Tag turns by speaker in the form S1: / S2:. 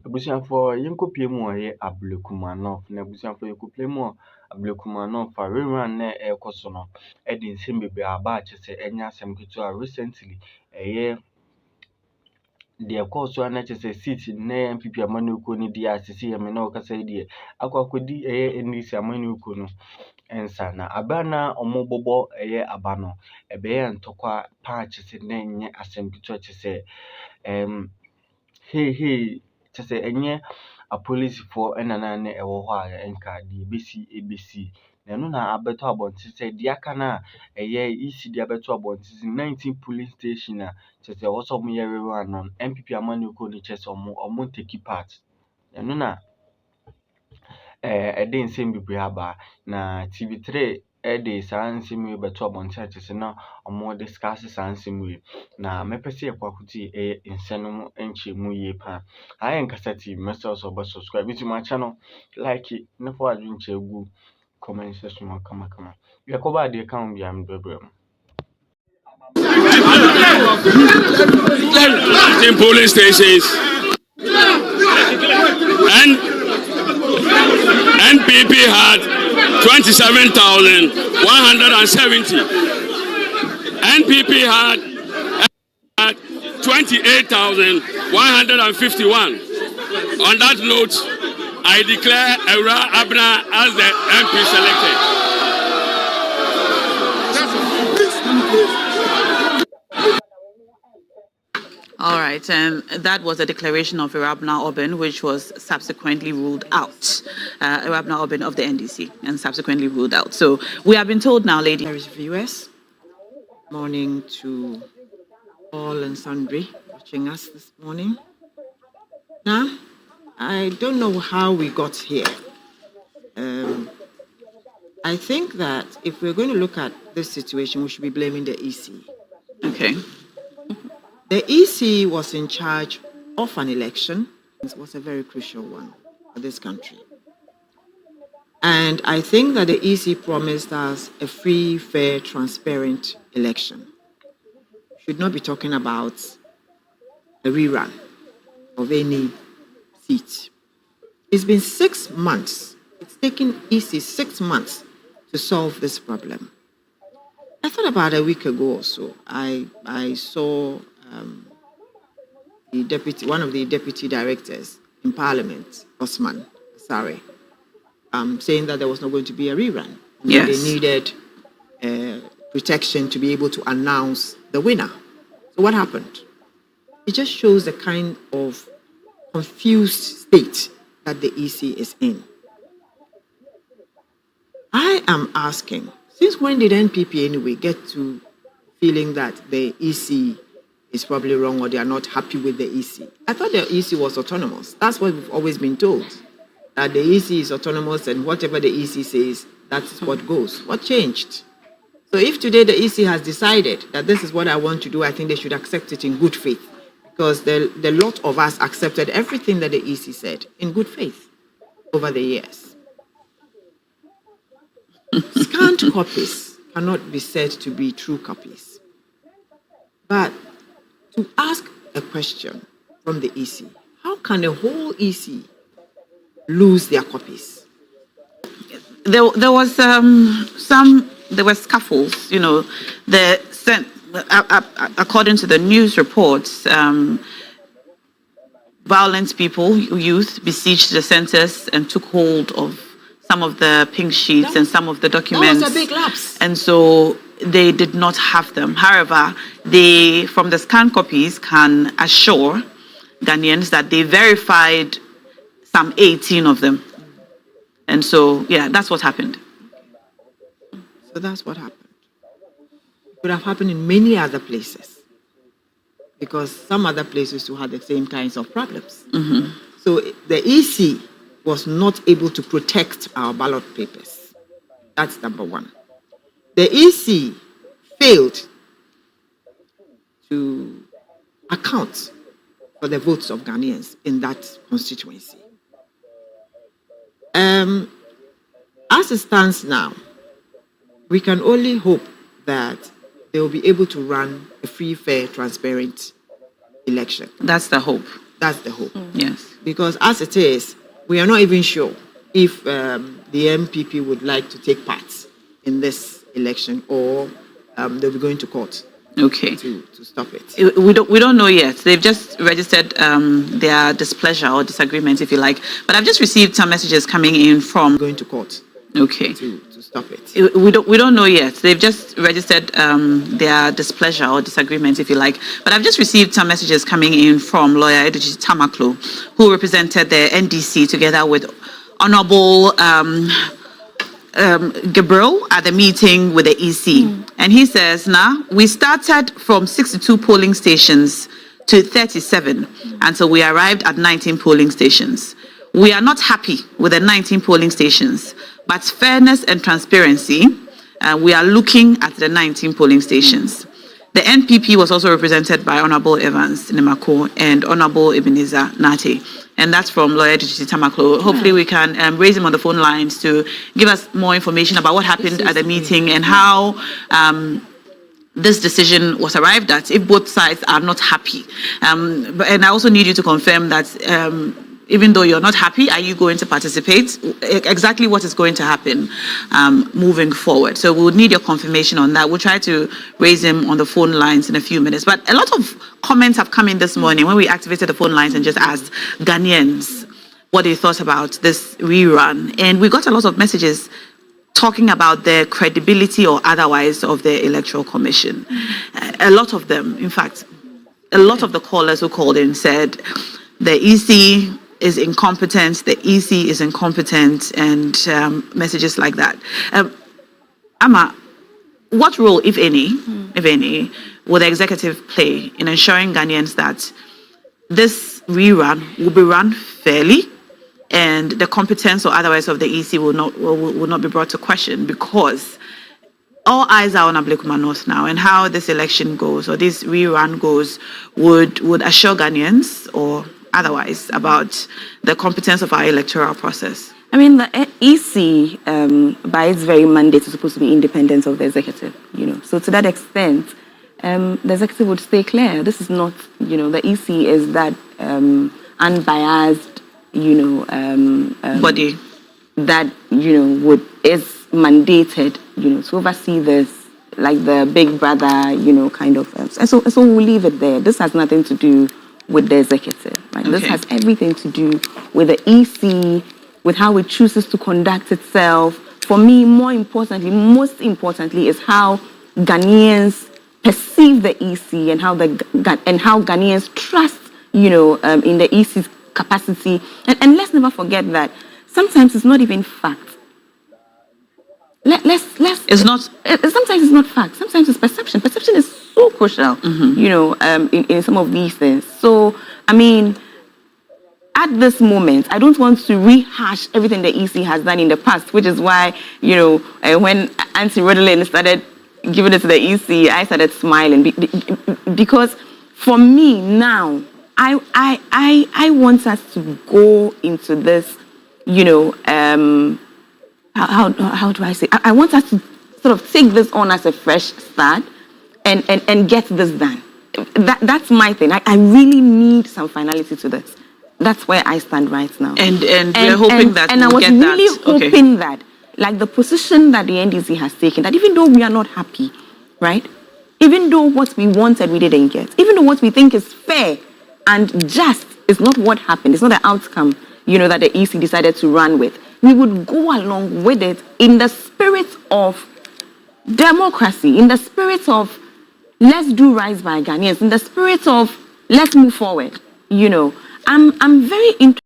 S1: Abusuafoɔ yɛnkɔpie mu a ɔyɛ Ablekumanɔf na abusuafoɔ yɛkɔpie mu a Ablekumanɔf a rerun na ɛrekɔ so no de nsɛm bebree aba a kyerɛ sɛ ɛnyɛ asɛm ketewa. Recently ɛyɛ deɛ ɛkɔɔ so a na kyerɛ sɛ seat na ɛyɛ NPP amanyɔkuo no di a sisi yɛ me na ɔkasa yi deɛ akɔdi ɛyɛ NDC amanyɔkuo no nsa na aba na wɔrebobɔ ɛyɛ aba no ɛbɛyɛ ntɔkwa paa kyerɛ sɛ na ɛnyɛ asɛm ketewa kyerɛ sɛ hei kyerɛ sɛ ɛnyɛ apolisifoɔ ɛna na ɛwɔ hɔ a ɛnka deɛ ɛbɛsi na ɛno na abɛtɔ abɔnten sɛ deɛ aka no a ɛyɛ EC de abɛtɔ abɔnten sɛ 19 polling station a kyerɛ sɛ ɛwɔ sɛ wɔyɛ rerun no NPP amanyɔkuo no kyerɛ sɛ wɔn take part ɛno na ɛde nsɛm bebree aba na TV3 ɛde saa nsɛm yi bɛtɔ abɔnten a kyerɛ sɛ na wɔn discuss saa nsɛm yi na mɛpɛ sɛ yɛkɔ akɔtie ɛyɛ nsɛm no mu nkyerɛmu yie paa. Ayɛ nkasa TV mɛsrɛ sɛ ɔbɛ subscribe bi tumi akyɛ no like na fa adwenkyerɛ gu comment section mu kamakama. Yɛkɔba adeɛ ka ho biara mbrɛbrɛ mu.
S2: In polling stations and NPP had 27,170. NPP had 28,151. On that note, I declare Eura Abna as the MP selected.
S3: All right, and that was a declaration of Irabna Oben, which was subsequently ruled out. Irabna Oben of the NDC, and subsequently ruled out. So we have been told now, ladies viewers, morning to all and sundry watching us this morning. Now, I don't know how we got here. I think that if we're going to look at this situation, we should be blaming the EC. Okay.
S1: The EC was in charge of an election. It was a very crucial one for this country. And I think that the EC promised us a free, fair, transparent election. We should not be talking about a rerun of any seat. It's been 6 months. It's taken EC 6 months to solve this problem. I thought about a week ago or so, I saw one of the deputy directors in Parliament, Osman Sare, saying that there was not going to be a rerun.
S3: Yes.
S1: They needed protection to be able to announce the winner. So what happened? It just shows the kind of confused state that the EC is in. I am asking, since when did NPP anyway get to feeling that the EC is probably wrong or they are not happy with the EC? I thought the EC was autonomous. That's what we've always been told, that the EC is autonomous and whatever the EC says, that's what goes. What changed? So if today the EC has decided that this is what I want to do, I think they should accept it in good faith, because the lot of us accepted everything that the EC said in good faith over the years. Scanned copies cannot be said to be true copies. But to ask a question from the EC, how can the whole EC lose their copies?
S3: There was there were scuffles, you know. According to the news reports, violent people, youth, besieged the centers and took hold of some of the pink sheets and some of the documents.
S1: That was a big lapse.
S3: And so they did not have them. However, they, from the scanned copies, can assure Ghanaians that they verified some 18 of them. And so, yeah, that's what happened.
S1: So that's what happened. It could have happened in many other places, because some other places too had the same kinds of problems.
S3: Mm-hmm.
S1: So the EC was not able to protect our ballot papers. That's number one. The EC failed to account for the votes of Ghanaians in that constituency. As it stands now, we can only hope that they will be able to run a free, fair, transparent election.
S3: That's the hope.
S1: That's the hope.
S3: Yes.
S1: Because as it is, we are not even sure if the NPP would like to take part in this election, or they'll be going to court.
S3: Okay.
S1: To stop it.
S3: We don't know yet. They've just registered their displeasure or disagreement, if you like. But I've just received some messages coming in from
S1: going to court.
S3: Okay.
S1: To stop it.
S3: We don't know yet. They've just registered their displeasure or disagreement, if you like. But I've just received some messages coming in from lawyer Edwidge Tamaklo, who represented the NDC together with Honorable Gabriel at the meeting with the EC. And he says, we started from 62 polling stations to 37 until we arrived at 19 polling stations. We are not happy with the 19 polling stations, but fairness and transparency, we are looking at the 19 polling stations. The NPP was also represented by Honorable Evans Nemako and Honorable Ebenezer Nate. And that's from lawyer Edwidge Tamaklo. Hopefully we can raise him on the phone lines to give us more information about what happened at the meeting and how this decision was arrived at, if both sides are not happy. And I also need you to confirm that even though you're not happy, are you going to participate? Exactly what is going to happen moving forward. So we would need your confirmation on that. We'll try to raise him on the phone lines in a few minutes. But a lot of comments have come in this morning when we activated the phone lines and just asked Ghanaians what they thought about this rerun. And we got a lot of messages talking about the credibility or otherwise of the Electoral Commission. A lot of them, in fact, a lot of the callers who called in said the EC is incompetent, the EC is incompetent, and messages like that. Amma, what role, if any, will the executive play in ensuring Ghanaians that this rerun will be run fairly and the competence or otherwise of the EC will not be brought to question? Because all eyes are on Ablekuma North now, and how this election goes or this rerun goes would assure Ghanaians or otherwise about the competence of our electoral process.
S4: I mean, the EC, by its very mandate, is supposed to be independent of the executive, So to that extent, the executive would stay clear. This is not, the EC is that unbiased,
S3: body
S4: that, is mandated, to oversee this, like the big brother, kind of. And so we'll leave it there. This has nothing to do with the executive, right? Okay. This has everything to do with the EC, with how it chooses to conduct itself. For me, most importantly, is how Ghanaians perceive the EC and how Ghanaians trust, in the EC's capacity. And let's never forget that sometimes it's not even fact.
S3: It's not.
S4: Sometimes it's not fact. Sometimes it's perception. Perception is so crucial, in some of these things. So, I mean, at this moment, I don't want to rehash everything the EC has done in the past, which is why, when Auntie Rodelin started giving it to the EC, I started smiling because for me now, I want us to go into this, how do I say? I want us to sort of take this on as a fresh start and get this done. That's my thing. I really need some finality to this. That's where I stand right now.
S3: And we're hoping that
S4: and
S3: we'll
S4: I was really hoping that, like the position that the NDC has taken, that even though we are not happy, right? Even though what we wanted we didn't get, even though what we think is fair and just is not what happened, it's not the outcome, that the EC decided to run with, we would go along with it in the spirit of democracy, in the spirit of let's do right by Ghanaians, in the spirit of let's move forward. I'm very interested.